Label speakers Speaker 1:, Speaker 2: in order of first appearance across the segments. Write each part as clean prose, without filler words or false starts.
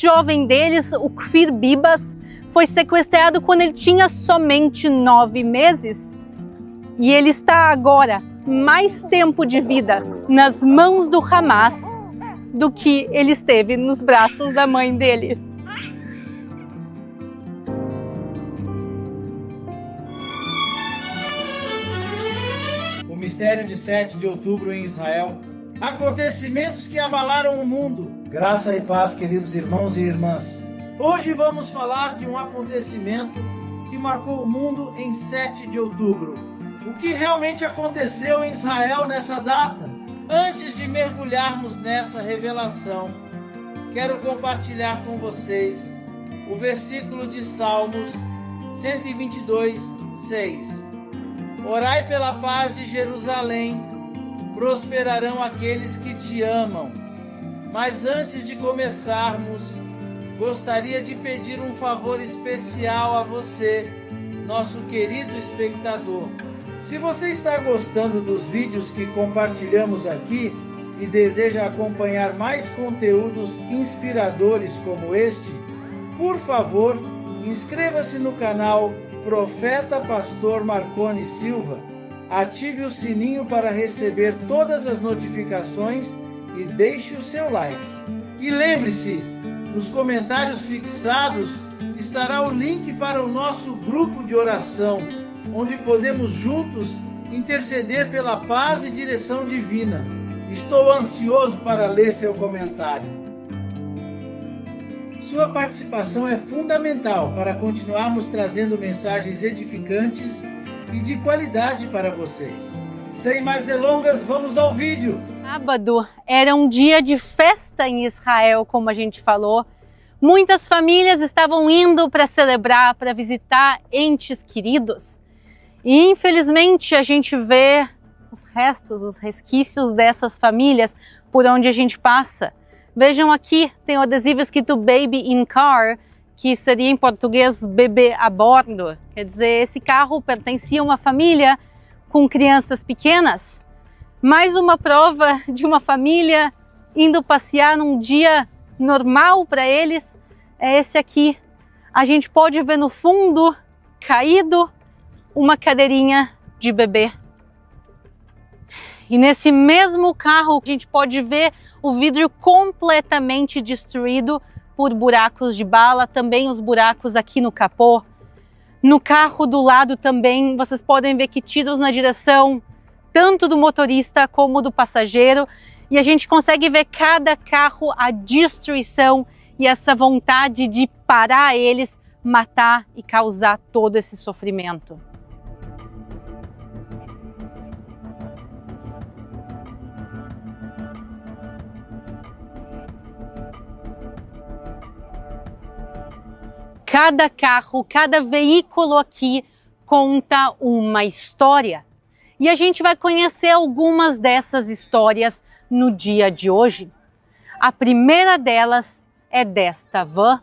Speaker 1: O jovem deles, o Kfir Bibas, foi sequestrado quando ele tinha somente 9 meses. E ele está agora mais tempo de vida nas mãos do Hamas do que ele esteve nos braços da mãe dele.
Speaker 2: O mistério de 7 de outubro em Israel. Acontecimentos que abalaram o mundo. Graça e paz, queridos irmãos e irmãs. Hoje vamos falar de um acontecimento que marcou o mundo em 7 de outubro. O que realmente aconteceu em Israel nessa data? Antes de mergulharmos nessa revelação, quero compartilhar com vocês o versículo de Salmos 122, 6. Orai pela paz de Jerusalém, prosperarão aqueles que te amam. Mas antes de começarmos, gostaria de pedir um favor especial a você, nosso querido espectador. Se você está gostando dos vídeos que compartilhamos aqui e deseja acompanhar mais conteúdos inspiradores como este, por favor, inscreva-se no canal Profeta Pastor Marconi Silva, ative o sininho para receber todas as notificações e deixe o seu like. E lembre-se, nos comentários fixados estará o link para o nosso grupo de oração, onde podemos juntos interceder pela paz e direção divina. Estou ansioso para ler seu comentário. Sua participação é fundamental para continuarmos trazendo mensagens edificantes e de qualidade para vocês. Sem mais delongas, vamos ao vídeo.
Speaker 1: Sábado era um dia de festa em Israel, como a gente falou. Muitas famílias estavam indo para celebrar, para visitar entes queridos. E infelizmente a gente vê os restos, os resquícios dessas famílias por onde a gente passa. Vejam aqui, tem o adesivo escrito Baby in Car, que seria em português bebê a bordo. Quer dizer, esse carro pertencia a uma família com crianças pequenas. Mais uma prova de uma família indo passear num dia normal para eles é esse aqui. A gente pode ver no fundo, caído, uma cadeirinha de bebê. E nesse mesmo carro a gente pode ver o vidro completamente destruído por buracos de bala, também os buracos aqui no capô. No carro do lado também vocês podem ver que tiros na direção tanto do motorista como do passageiro, e a gente consegue ver cada carro, a destruição e essa vontade de parar eles, matar e causar todo esse sofrimento. Cada carro, cada veículo aqui conta uma história. E a gente vai conhecer algumas dessas histórias no dia de hoje. A primeira delas é desta van.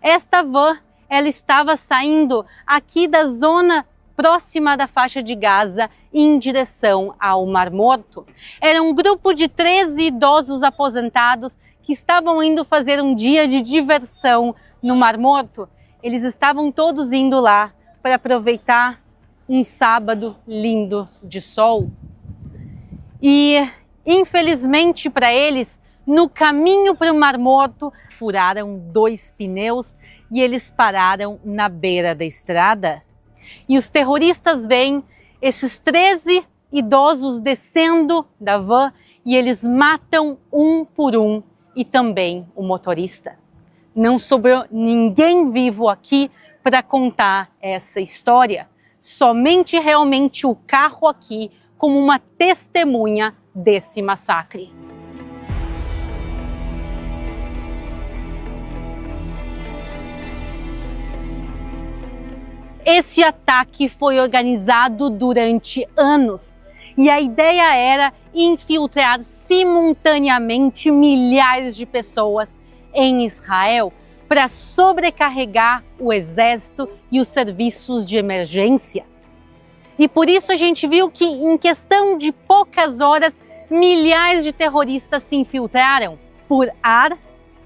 Speaker 1: Esta van, ela estava saindo aqui da zona próxima da faixa de Gaza em direção ao Mar Morto. Era um grupo de 13 idosos aposentados que estavam indo fazer um dia de diversão no Mar Morto. Eles estavam todos indo lá para aproveitar um sábado lindo de sol. E, infelizmente para eles, no caminho para o Mar Morto, furaram 2 pneus e eles pararam na beira da estrada. E os terroristas veem esses 13 idosos descendo da van e eles matam um por um e também o motorista. Não sobrou ninguém vivo aqui para contar essa história. Somente realmente o carro aqui como uma testemunha desse massacre. Esse ataque foi organizado durante anos e a ideia era infiltrar simultaneamente milhares de pessoas em Israel para sobrecarregar o exército e os serviços de emergência. E por isso a gente viu que em questão de poucas horas, milhares de terroristas se infiltraram por ar,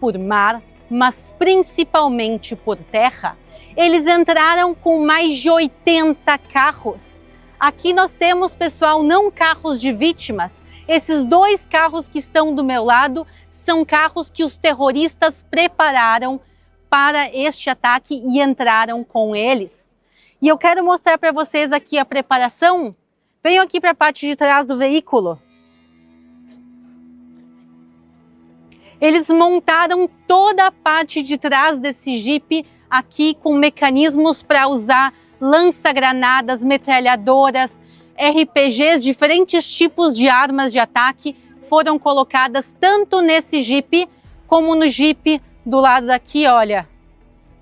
Speaker 1: por mar mas principalmente por terra, eles entraram com mais de 80 carros. Aqui nós temos, pessoal, não carros de vítimas. Esses 2 carros que estão do meu lado são carros que os terroristas prepararam para este ataque e entraram com eles. E eu quero mostrar para vocês aqui a preparação. Venham aqui para a parte de trás do veículo. Eles montaram toda a parte de trás desse Jeep aqui com mecanismos para usar lança-granadas, metralhadoras, RPGs, diferentes tipos de armas de ataque foram colocadas tanto nesse Jeep como no Jeep do lado daqui, olha.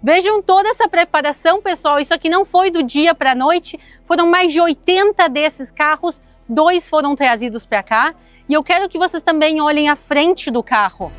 Speaker 1: Vejam toda essa preparação, pessoal. Isso aqui não foi do dia para a noite. Foram mais de 80 desses carros, 2 foram trazidos para cá. E eu quero que vocês também olhem a frente do carro.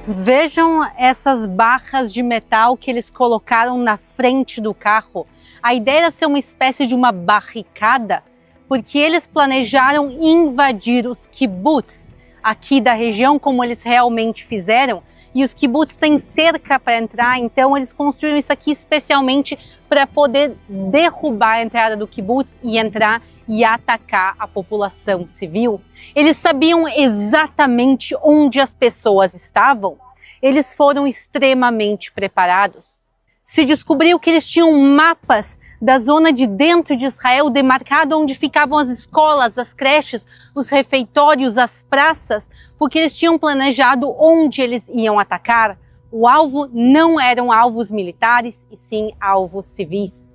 Speaker 1: Vejam essas barras de metal que eles colocaram na frente do carro. A ideia era ser uma espécie de uma barricada, porque eles planejaram invadir os kibbutz aqui da região, como eles realmente fizeram. E os kibbutz têm cerca para entrar, então eles construíram isso aqui especialmente para poder derrubar a entrada do kibbutz e entrar e atacar a população civil. Eles sabiam exatamente onde as pessoas estavam. Eles foram extremamente preparados. Se descobriu que eles tinham mapas da zona de dentro de Israel, demarcado onde ficavam as escolas, as creches, os refeitórios, as praças, porque eles tinham planejado onde eles iam atacar. O alvo não eram alvos militares, e sim alvos civis.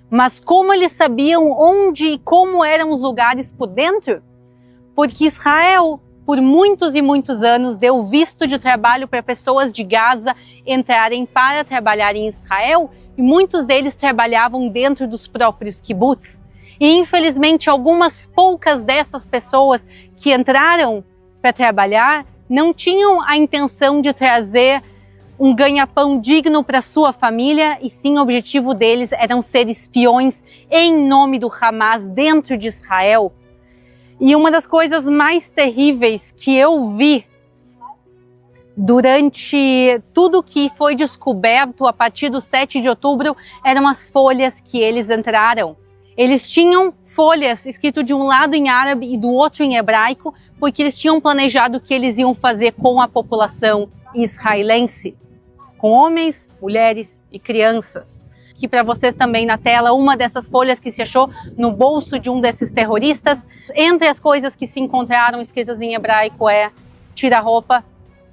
Speaker 1: Mas como eles sabiam onde e como eram os lugares por dentro? Porque Israel, por muitos e muitos anos, deu visto de trabalho para pessoas de Gaza entrarem para trabalhar em Israel, e muitos deles trabalhavam dentro dos próprios kibbutz. E infelizmente algumas poucas dessas pessoas que entraram para trabalhar não tinham a intenção de trazer um ganha-pão digno para sua família, e sim o objetivo deles era ser espiões em nome do Hamas dentro de Israel. E uma das coisas mais terríveis que eu vi durante tudo que foi descoberto a partir do 7 de outubro eram as folhas que eles entraram. Eles tinham folhas escritas de um lado em árabe e do outro em hebraico, porque eles tinham planejado o que eles iam fazer com a população israelense, com homens, mulheres e crianças. Aqui para vocês também na tela uma dessas folhas que se achou no bolso de um desses terroristas. Entre as coisas que se encontraram escritas em hebraico é: tira a roupa,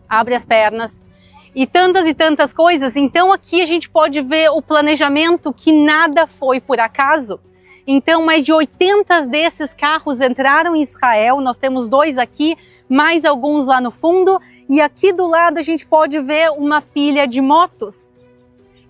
Speaker 1: abre as pernas e tantas coisas. Então aqui a gente pode ver o planejamento, que nada foi por acaso. Então mais de 80 desses carros entraram em Israel, nós temos 2 aqui, mais alguns lá no fundo, e aqui do lado a gente pode ver uma pilha de motos.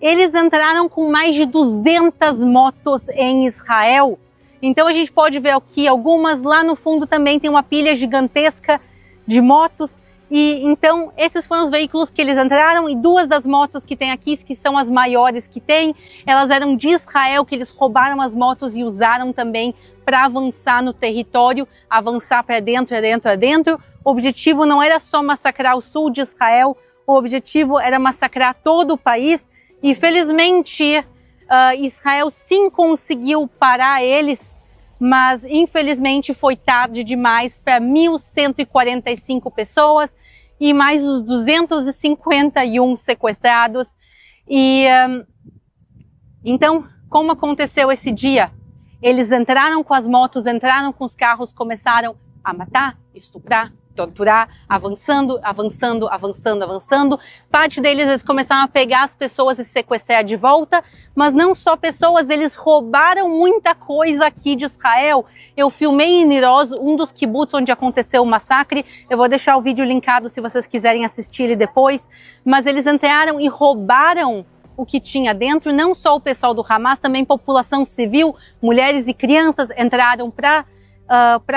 Speaker 1: Eles entraram com mais de 200 motos em Israel. Então a gente pode ver aqui algumas, lá no fundo também tem uma pilha gigantesca de motos. E então esses foram os veículos que eles entraram, e 2 das motos que tem aqui, que são as maiores que tem, elas eram de Israel, que eles roubaram as motos e usaram também para avançar no território, avançar para dentro. O objetivo não era só massacrar o sul de Israel, o objetivo era massacrar todo o país. E felizmente Israel sim conseguiu parar eles, mas infelizmente foi tarde demais para 1.145 pessoas e mais os 251 sequestrados. E então, como aconteceu esse dia? Eles entraram com as motos, entraram com os carros, começaram a matar, estuprar, torturar, avançando. Parte deles, eles começaram a pegar as pessoas e sequestrar de volta, mas não só pessoas, eles roubaram muita coisa aqui de Israel. Eu filmei em Nir Oz, um dos kibbutz onde aconteceu o massacre. Eu vou deixar o vídeo linkado se vocês quiserem assistir ele depois. Mas eles entraram e roubaram o que tinha dentro, não só o pessoal do Hamas, também população civil, mulheres e crianças entraram para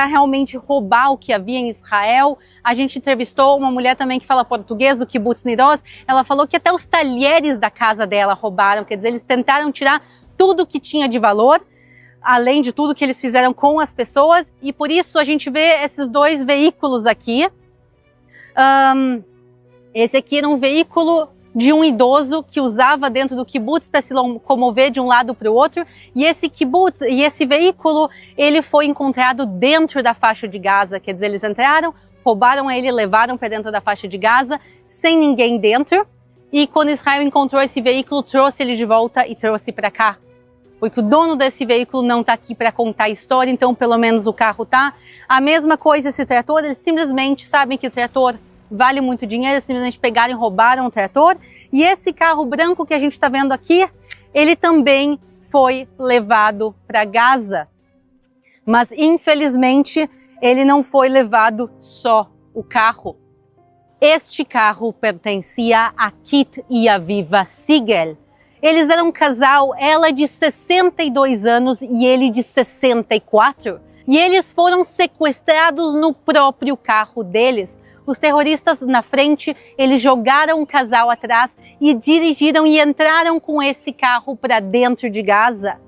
Speaker 1: realmente roubar o que havia em Israel. A gente entrevistou uma mulher também que fala português, do kibbutz Nir Oz. Ela falou que até os talheres da casa dela roubaram, quer dizer, eles tentaram tirar tudo que tinha de valor, além de tudo que eles fizeram com as pessoas, e por isso a gente vê esses 2 veículos aqui. Esse aqui era um veículo de um idoso que usava dentro do kibbutz para se locomover de um lado para o outro, e esse veículo, ele foi encontrado dentro da faixa de Gaza, quer dizer, eles entraram, roubaram ele, levaram para dentro da faixa de Gaza, sem ninguém dentro, e quando Israel encontrou esse veículo, trouxe ele de volta e trouxe para cá, porque o dono desse veículo não está aqui para contar a história, então pelo menos o carro tá. A mesma coisa esse trator, eles simplesmente sabem que o trator vale muito dinheiro, eles simplesmente pegaram e roubaram o trator. E esse carro branco que a gente está vendo aqui, ele também foi levado para Gaza. Mas infelizmente ele não foi levado só o carro. Este carro pertencia a Kit e a Aviva Siegel. Eles eram um casal, ela de 62 anos e ele de 64. E eles foram sequestrados no próprio carro deles. Os terroristas na frente, eles jogaram o casal atrás e dirigiram e entraram com esse carro para dentro de Gaza.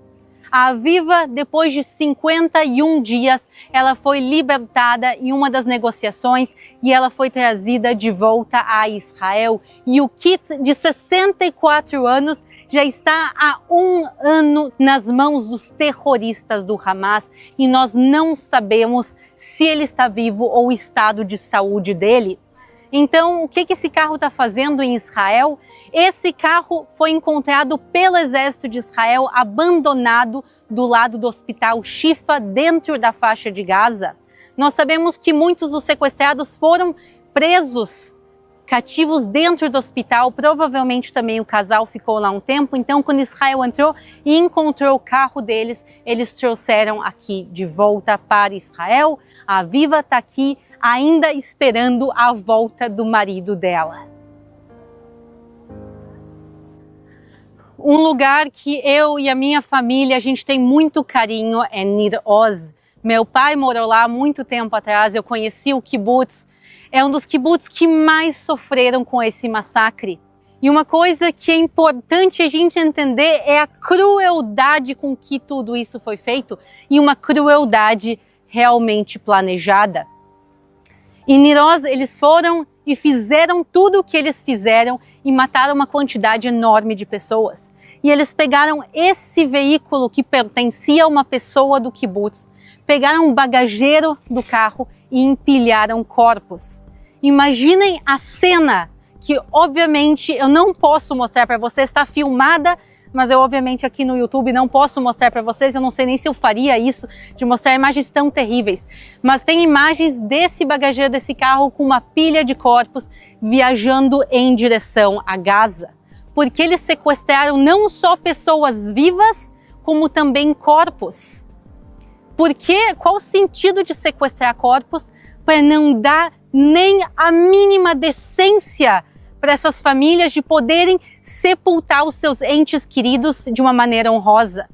Speaker 1: A Aviva, depois de 51 dias, ela foi libertada em uma das negociações e ela foi trazida de volta a Israel. E o Kit, de 64 anos, já está há 1 ano nas mãos dos terroristas do Hamas e nós não sabemos se ele está vivo ou o estado de saúde dele. Então, o que esse carro está fazendo em Israel? Esse carro foi encontrado pelo exército de Israel abandonado do lado do hospital Shifa, dentro da faixa de Gaza. Nós sabemos que muitos dos sequestrados foram presos, cativos dentro do hospital. Provavelmente também o casal ficou lá um tempo. Então, quando Israel entrou e encontrou o carro deles, eles trouxeram aqui de volta para Israel. A Aviva está aqui ainda esperando a volta do marido dela. Um lugar que eu e a minha família, a gente tem muito carinho é Nir Oz. Meu pai morou lá há muito tempo atrás, eu conheci o kibbutz. É um dos kibbutz que mais sofreram com esse massacre. E uma coisa que é importante a gente entender é a crueldade com que tudo isso foi feito e uma crueldade realmente planejada. Em Nir Oz, eles foram e fizeram tudo o que eles fizeram e mataram uma quantidade enorme de pessoas. E eles pegaram esse veículo que pertencia a uma pessoa do kibbutz, pegaram o bagageiro do carro e empilharam corpos. Imaginem a cena, que obviamente eu não posso mostrar para vocês, está filmada, mas eu obviamente aqui no YouTube não posso mostrar para vocês, eu não sei nem se eu faria isso, de mostrar imagens tão terríveis. Mas tem imagens desse bagageiro desse carro com uma pilha de corpos viajando em direção a Gaza. Porque eles sequestraram não só pessoas vivas, como também corpos. Porque qual o sentido de sequestrar corpos? Para não dar nem a mínima decência para essas famílias de poderem sepultar os seus entes queridos de uma maneira honrosa.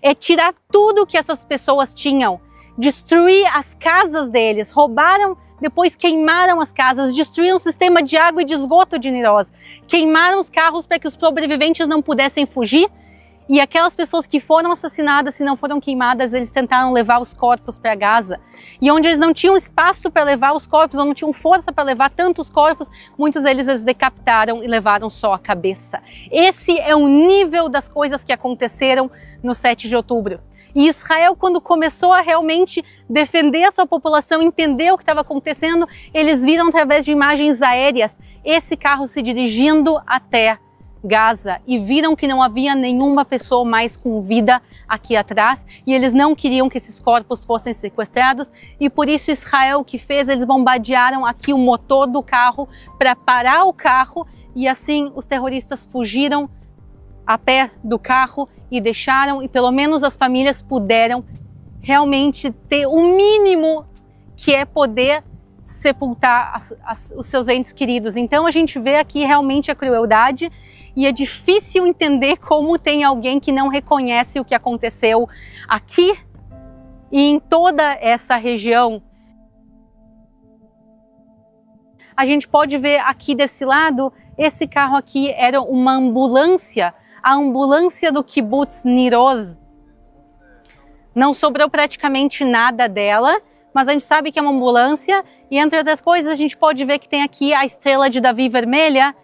Speaker 1: É tirar tudo que essas pessoas tinham, destruir as casas deles, roubaram, depois queimaram as casas, destruíram o sistema de água e de esgoto de Nir Oz, queimaram os carros para que os sobreviventes não pudessem fugir. E aquelas pessoas que foram assassinadas, se não foram queimadas, eles tentaram levar os corpos para Gaza. E onde eles não tinham espaço para levar os corpos, ou não tinham força para levar tantos corpos, muitos deles eles decapitaram e levaram só a cabeça. Esse é o nível das coisas que aconteceram no 7 de outubro. E Israel, quando começou a realmente defender a sua população, entender o que estava acontecendo, eles viram através de imagens aéreas esse carro se dirigindo até Gaza e viram que não havia nenhuma pessoa mais com vida aqui atrás e eles não queriam que esses corpos fossem sequestrados e por isso Israel o que fez, eles bombardearam aqui o motor do carro para parar o carro e assim os terroristas fugiram a pé do carro e deixaram, e pelo menos as famílias puderam realmente ter o mínimo que é poder sepultar os seus entes queridos. Então a gente vê aqui realmente a crueldade e é difícil entender como tem alguém que não reconhece o que aconteceu aqui e em toda essa região. A gente pode ver aqui desse lado, esse carro aqui era uma ambulância, a ambulância do kibbutz Nir Oz. Não sobrou praticamente nada dela, mas a gente sabe que é uma ambulância e, entre outras coisas, a gente pode ver que tem aqui a estrela de Davi vermelha.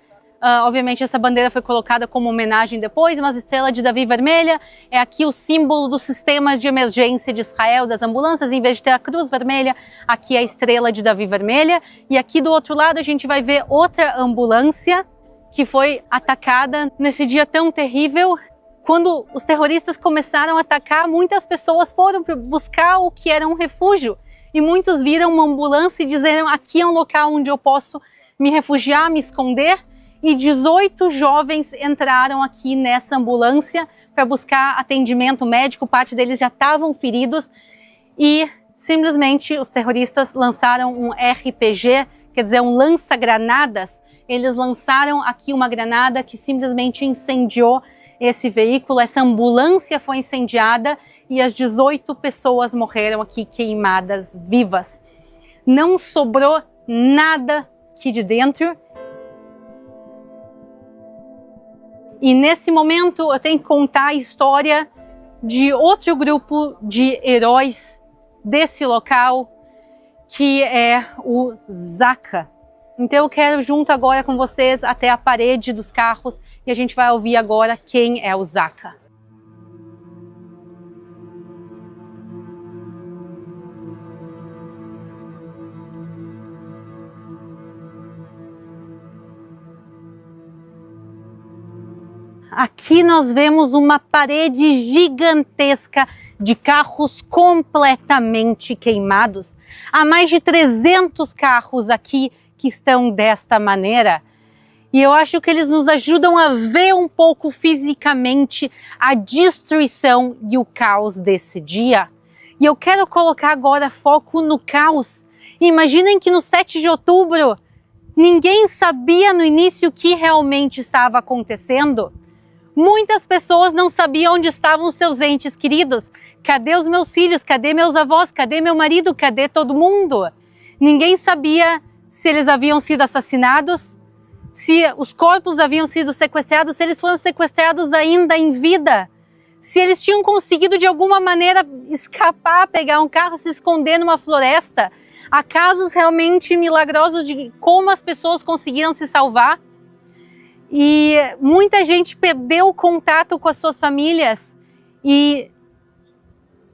Speaker 1: Obviamente essa bandeira foi colocada como homenagem depois, mas a estrela de Davi vermelha é aqui o símbolo dos sistemas de emergência de Israel, das ambulâncias. Em vez de ter a cruz vermelha, aqui é a estrela de Davi vermelha. E aqui do outro lado a gente vai ver outra ambulância que foi atacada nesse dia tão terrível. Quando os terroristas começaram a atacar, muitas pessoas foram buscar o que era um refúgio. E muitos viram uma ambulância e disseram: aqui é um local onde eu posso me refugiar, me esconder. E 18 jovens entraram aqui nessa ambulância para buscar atendimento médico. Parte deles já estavam feridos e simplesmente os terroristas lançaram um RPG, quer dizer, um lança-granadas. Eles lançaram aqui uma granada que simplesmente incendiou esse veículo. Essa ambulância foi incendiada e as 18 pessoas morreram aqui queimadas vivas. Não sobrou nada aqui de dentro. E nesse momento eu tenho que contar a história de outro grupo de heróis desse local, que é o Zaka. Então eu quero junto agora com vocês até a parede dos carros e a gente vai ouvir agora quem é o Zaka. Aqui nós vemos uma parede gigantesca de carros completamente queimados. Há mais de 300 carros aqui que estão desta maneira. E eu acho que eles nos ajudam a ver um pouco fisicamente a destruição e o caos desse dia. E eu quero colocar agora foco no caos. Imaginem que no 7 de outubro, ninguém sabia no início o que realmente estava acontecendo. Muitas pessoas não sabiam onde estavam seus entes queridos. Cadê os meus filhos? Cadê meus avós? Cadê meu marido? Cadê todo mundo? Ninguém sabia se eles haviam sido assassinados, se os corpos haviam sido sequestrados, se eles foram sequestrados ainda em vida, se eles tinham conseguido de alguma maneira escapar, pegar um carro, se esconder numa floresta. Há casos realmente milagrosos de como as pessoas conseguiram se salvar. E muita gente perdeu o contato com as suas famílias e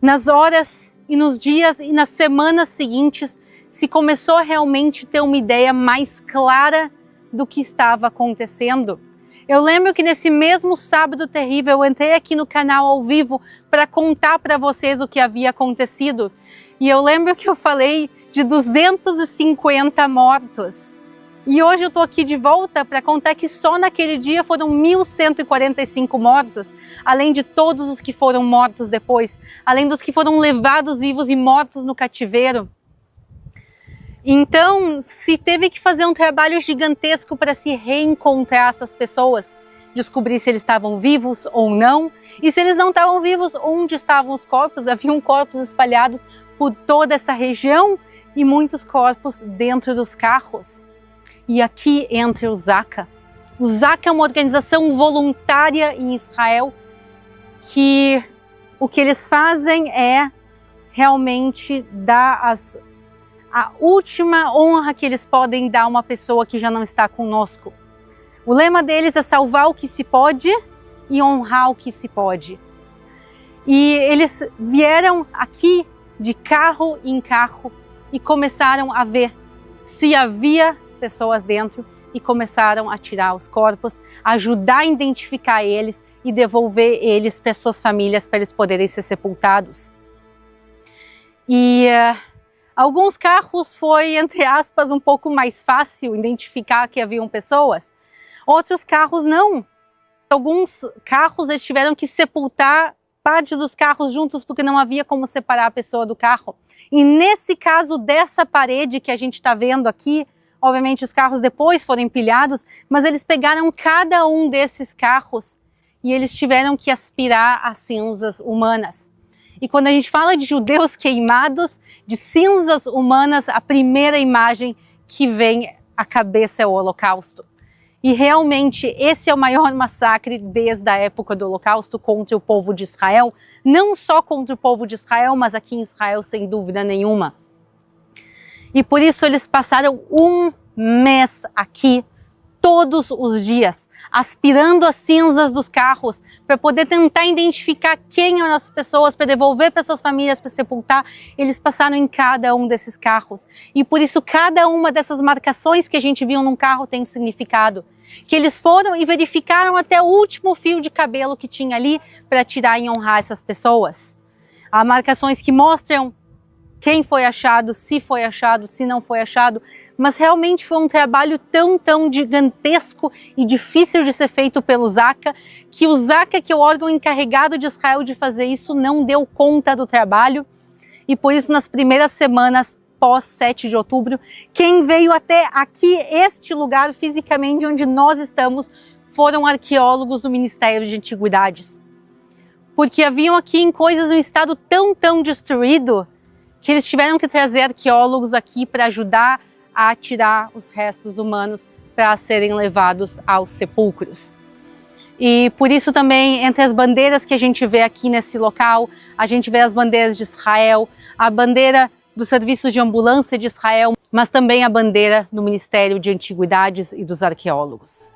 Speaker 1: nas horas e nos dias e nas semanas seguintes se começou a realmente ter uma ideia mais clara do que estava acontecendo. Eu lembro que nesse mesmo sábado terrível eu entrei aqui no canal ao vivo para contar para vocês o que havia acontecido e eu lembro que eu falei de 250 mortos. E hoje eu estou aqui de volta para contar que só naquele dia foram 1.145 mortos, além de todos os que foram mortos depois, além dos que foram levados vivos e mortos no cativeiro. Então, se teve que fazer um trabalho gigantesco para se reencontrar essas pessoas, descobrir se eles estavam vivos ou não, e se eles não estavam vivos, onde estavam os corpos. Haviam corpos espalhados por toda essa região e muitos corpos dentro dos carros. E aqui entra o Zaka. O Zaka é uma organização voluntária em Israel que o que eles fazem é realmente dar a última honra que eles podem dar a uma pessoa que já não está conosco. O lema deles é salvar o que se pode e honrar o que se pode. E eles vieram aqui de carro em carro e começaram a ver se havia pessoas dentro e começaram a tirar os corpos, ajudar a identificar eles e devolver eles para suas famílias para eles poderem ser sepultados. E alguns carros foi, entre aspas, um pouco mais fácil identificar que haviam pessoas, outros carros não. Alguns carros eles tiveram que sepultar partes dos carros juntos porque não havia como separar a pessoa do carro. E nesse caso dessa parede que a gente está vendo aqui, obviamente os carros depois foram empilhados, mas eles pegaram cada um desses carros e eles tiveram que aspirar as cinzas humanas. E quando a gente fala de judeus queimados, de cinzas humanas, a primeira imagem que vem à cabeça é o Holocausto. E realmente esse é o maior massacre desde a época do Holocausto contra o povo de Israel, não só contra o povo de Israel, mas aqui em Israel sem dúvida nenhuma. E por isso eles passaram um mês aqui, todos os dias, aspirando as cinzas dos carros para poder tentar identificar quem eram as pessoas, para devolver para suas famílias, para sepultar. Eles passaram em cada um desses carros. E por isso cada uma dessas marcações que a gente viu num carro tem um significado. Que eles foram e verificaram até o último fio de cabelo que tinha ali para tirar e honrar essas pessoas. Há marcações que mostram quem foi achado, se não foi achado, mas realmente foi um trabalho tão gigantesco e difícil de ser feito pelo Zaka, que o Zaka, que é o órgão encarregado de Israel de fazer isso, não deu conta do trabalho, e por isso nas primeiras semanas pós 7 de outubro, quem veio até aqui, este lugar fisicamente onde nós estamos, foram arqueólogos do Ministério de Antiguidades. Porque haviam aqui em coisas em estado tão destruído, que eles tiveram que trazer arqueólogos aqui para ajudar a tirar os restos humanos para serem levados aos sepulcros. E por isso também, entre as bandeiras que a gente vê aqui nesse local, a gente vê as bandeiras de Israel, a bandeira dos serviços de ambulância de Israel, mas também a bandeira do Ministério de Antiguidades e dos arqueólogos.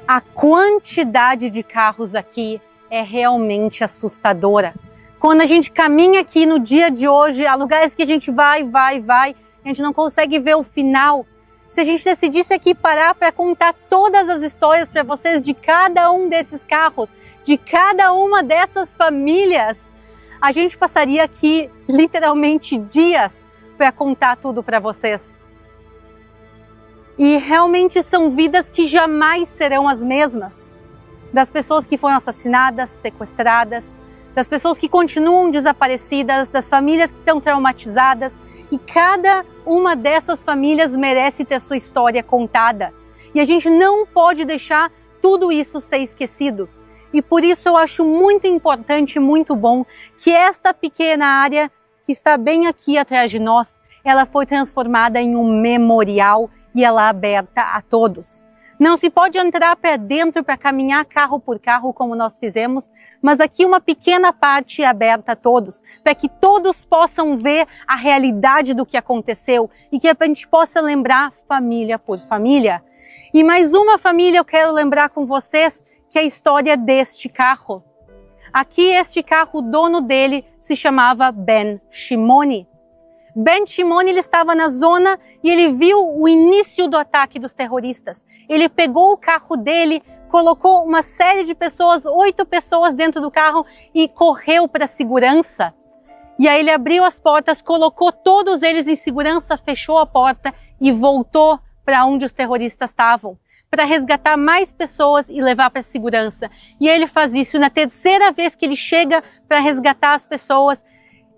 Speaker 1: A quantidade de carros aqui é realmente assustadora. Quando a gente caminha aqui no dia de hoje, há lugares que a gente vai, a gente não consegue ver o final. Se a gente decidisse aqui parar para contar todas as histórias para vocês de cada um desses carros, de cada uma dessas famílias, a gente passaria aqui literalmente dias para contar tudo para vocês. E realmente são vidas que jamais serão as mesmas. Das pessoas que foram assassinadas, sequestradas, das pessoas que continuam desaparecidas, das famílias que estão traumatizadas. E cada uma dessas famílias merece ter sua história contada. E a gente não pode deixar tudo isso ser esquecido. E por isso eu acho muito importante, muito bom, que esta pequena área que está bem aqui atrás de nós, ela foi transformada em um memorial e ela é aberta a todos. Não se pode entrar para dentro para caminhar carro por carro como nós fizemos, mas aqui uma pequena parte é aberta a todos, para que todos possam ver a realidade do que aconteceu e que a gente possa lembrar família por família. E mais uma família eu quero lembrar com vocês, que é a história deste carro. Aqui este carro, o dono dele se chamava Ben Shimoni. Ben Shimoni, ele estava na zona e ele viu o início do ataque dos terroristas. Ele pegou o carro dele, colocou uma série de pessoas, 8 pessoas dentro do carro e correu para a segurança. E aí ele abriu as portas, colocou todos eles em segurança, fechou a porta e voltou para onde os terroristas estavam, para resgatar mais pessoas e levar para a segurança. E ele faz isso na terceira vez que ele chega para resgatar as pessoas.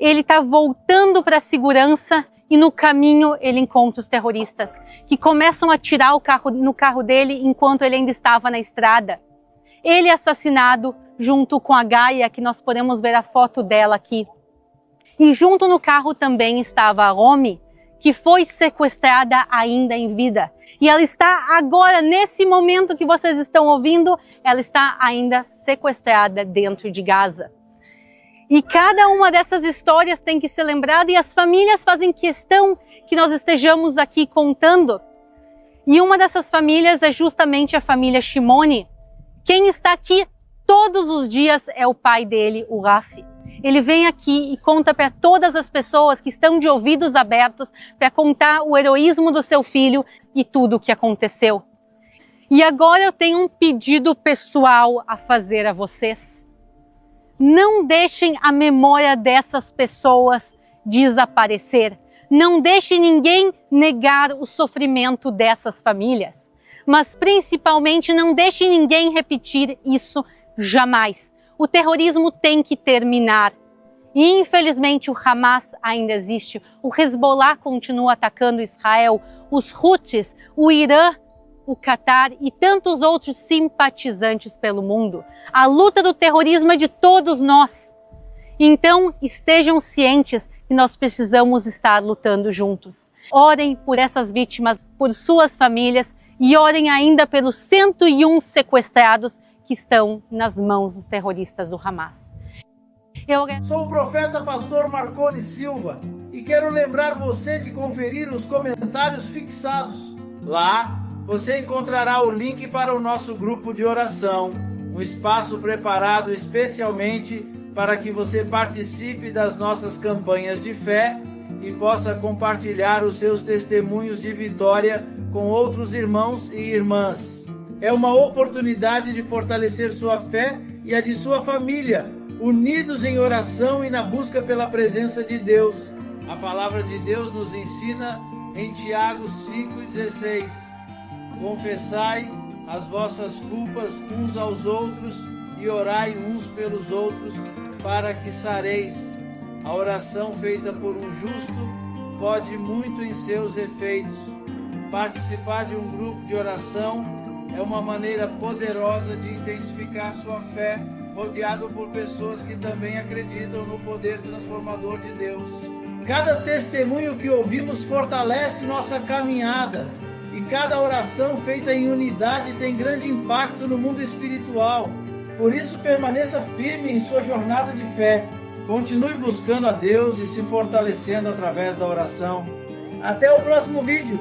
Speaker 1: Ele está voltando para a segurança e no caminho ele encontra os terroristas, que começam a atirar no carro dele enquanto ele ainda estava na estrada. Ele é assassinado junto com a Gaia, que nós podemos ver a foto dela aqui. E junto no carro também estava a Romy, que foi sequestrada ainda em vida. E ela está agora, nesse momento que vocês estão ouvindo, ela está ainda sequestrada dentro de Gaza. E cada uma dessas histórias tem que ser lembrada e as famílias fazem questão que nós estejamos aqui contando. E uma dessas famílias é justamente a família Shimoni. Quem está aqui todos os dias é o pai dele, o Rafi. Ele vem aqui e conta para todas as pessoas que estão de ouvidos abertos para contar o heroísmo do seu filho e tudo o que aconteceu. E agora eu tenho um pedido pessoal a fazer a vocês. Não deixem a memória dessas pessoas desaparecer. Não deixem ninguém negar o sofrimento dessas famílias. Mas principalmente não deixem ninguém repetir isso jamais. O terrorismo tem que terminar. E infelizmente o Hamas ainda existe. O Hezbollah continua atacando Israel. Os Houthis, o Irã, o Catar e tantos outros simpatizantes pelo mundo. A luta do terrorismo é de todos nós. Então, estejam cientes que nós precisamos estar lutando juntos. Orem por essas vítimas, por suas famílias e orem ainda pelos 101 sequestrados que estão nas mãos dos terroristas do Hamas.
Speaker 2: Sou o profeta pastor Marconi Silva e quero lembrar você de conferir os comentários fixados. Lá você encontrará o link para o nosso grupo de oração, um espaço preparado especialmente para que você participe das nossas campanhas de fé e possa compartilhar os seus testemunhos de vitória com outros irmãos e irmãs. É uma oportunidade de fortalecer sua fé e a de sua família, unidos em oração e na busca pela presença de Deus. A palavra de Deus nos ensina em Tiago 5,16: confessai as vossas culpas uns aos outros e orai uns pelos outros para que sareis. A oração feita por um justo pode muito em seus efeitos. Participar de um grupo de oração é uma maneira poderosa de intensificar sua fé, rodeado por pessoas que também acreditam no poder transformador de Deus. Cada testemunho que ouvimos fortalece nossa caminhada, e cada oração feita em unidade tem grande impacto no mundo espiritual. Por isso, permaneça firme em sua jornada de fé. Continue buscando a Deus e se fortalecendo através da oração. Até o próximo vídeo.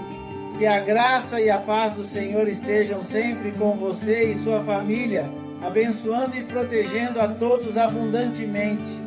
Speaker 2: Que a graça e a paz do Senhor estejam sempre com você e sua família, abençoando e protegendo a todos abundantemente.